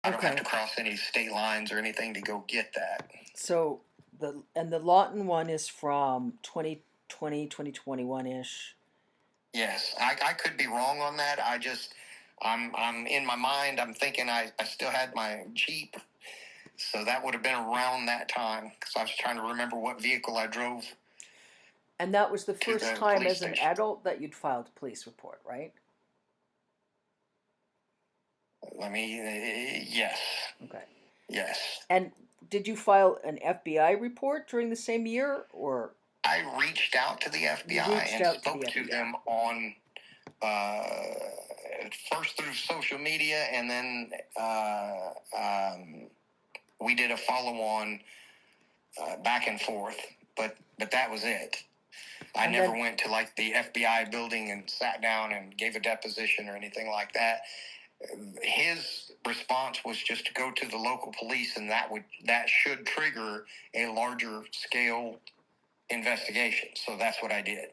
I don't have to cross any state lines or anything to go get that. So the Lawton one is from 2020, 2021-ish. Yes, I could be wrong on that. I'm in my mind. I'm thinking I still had my Jeep, so that would have been around that time because I was trying to remember what vehicle I drove. And that was the first time as an station. adult that you'd filed a police report, right? Yes. Okay. Yes. And did you file an FBI report during the same year, or? I reached out to the FBI and spoke to them on first through social media, and then we did a follow-on back and forth. But that was it. I never went to like the FBI building and sat down and gave a deposition or anything like that. His response was just to go to the local police, and that should trigger a larger scale investigation. So that's what I did.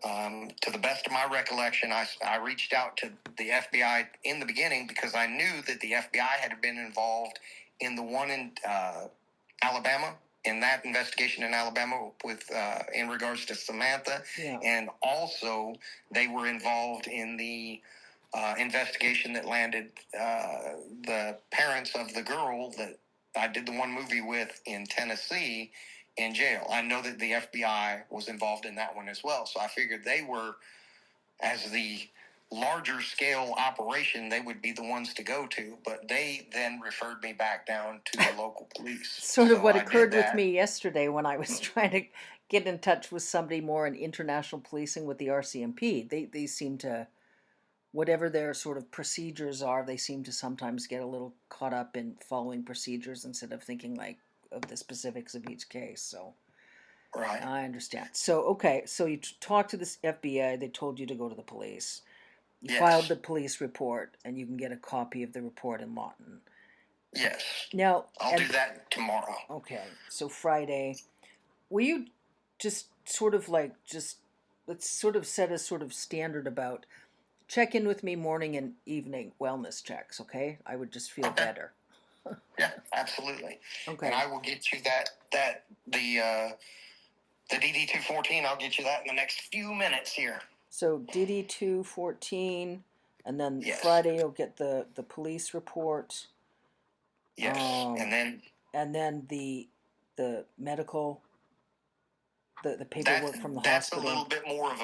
To the best of my recollection, I reached out to the FBI in the beginning because I knew that the FBI had been involved in the one in Alabama, in that investigation in Alabama with in regards to Samantha, and also they were involved in the investigation that landed the parents of the girl that I did the one movie with in Tennessee in jail. I know that the FBI was involved in that one as well. So I figured they were, as the larger scale operation, they would be the ones to go to. But they then referred me back down to the local police. Sort of what occurred with me yesterday when I was trying to get in touch with somebody more in international policing with the RCMP. They seem to, whatever their sort of procedures are, they seem to sometimes get a little caught up in following procedures instead of thinking like of the specifics of each case. So right, I understand. So okay, so you talked to this FBI. They told you to go to the police. You filed the police report, and you can get a copy of the report in Lawton. Yes. Now I'll do that tomorrow. Okay, so Friday. Will you just sort of like let's sort of set a sort of standard about check in with me morning and evening wellness checks, okay? I would just feel better. Yeah, absolutely. Okay. And I will get you the DD-214. I'll get you that in the next few minutes here. So DD-214, and then Friday you'll get the police report. Yes, and then the medical, the paperwork from the hospital. That's a little bit more of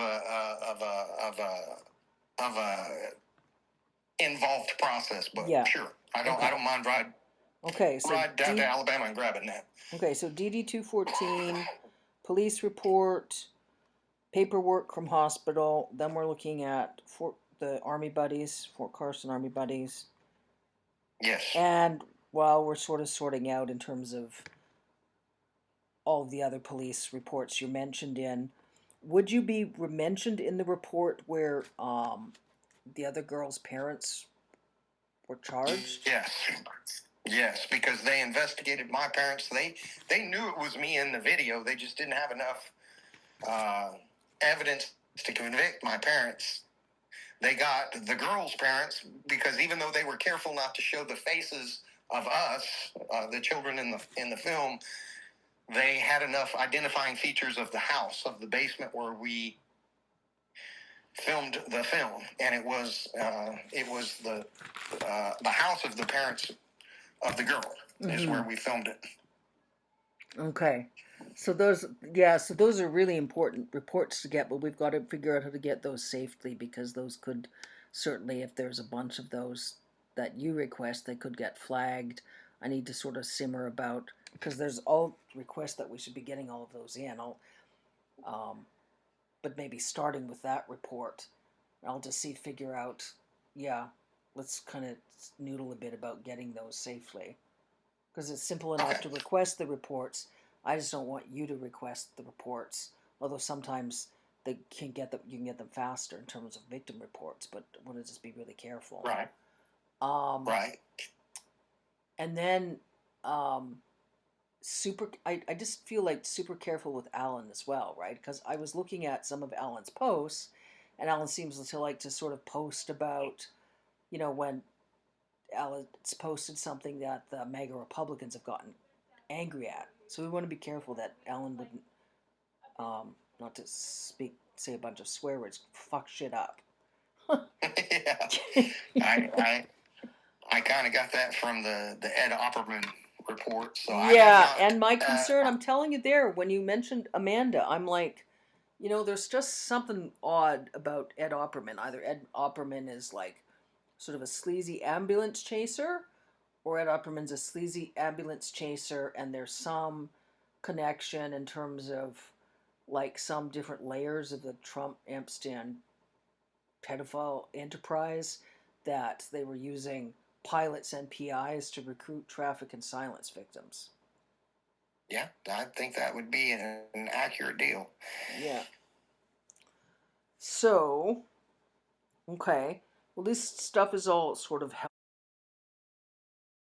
a involved process, but sure, I don't mind riding. Okay, so ride down to Alabama and grabbing that. Okay, so DD-214, police report, paperwork from hospital. Then we're looking at the Army buddies, Fort Carson Army buddies. Yes. And while we're sort of sorting out in terms of all of the other police reports you mentioned in, would you be mentioned in the report where the other girl's parents were charged? Yes. Yes, because they investigated my parents. They knew it was me in the video. They just didn't have enough evidence to convict my parents. They got the girl's parents because even though they were careful not to show the faces of us, the children in the film, they had enough identifying features of the house, of the basement where we filmed the film, and it was the house of the parents of the girl is where we filmed it. Okay. So those are really important reports to get, but we've got to figure out how to get those safely, because those could certainly, if there's a bunch of those that you request, they could get flagged. I need to sort of simmer about, because there's all requests that we should be getting all of those in. But maybe starting with that report, I'll just figure out, let's kind of noodle a bit about getting those safely. Because it's simple enough to request the reports. I just don't want you to request the reports, although sometimes you can get them faster in terms of victim reports, but I want to just be really careful. Right. Right. And then I just feel like super careful with Alan as well, right? Because I was looking at some of Alan's posts, and Alan seems to like to sort of post about, when Alan's posted something that the MAGA Republicans have gotten angry at. So we want to be careful that Alan wouldn't, not to say a bunch of swear words, fuck shit up. Yeah, I kind of got that from the Ed Opperman report. So yeah, and my concern, I'm telling you there, when you mentioned Amanda, I'm like, there's just something odd about Ed Opperman. Either Ed Opperman is like sort of a sleazy ambulance chaser, or Ed Opperman's a sleazy ambulance chaser, and there's some connection in terms of like some different layers of the Trump Epstein pedophile enterprise, that they were using pilots and PIs to recruit, traffic, and silence victims. Yeah, I think that would be an accurate deal. Yeah. So, okay. Well, this stuff is all sort of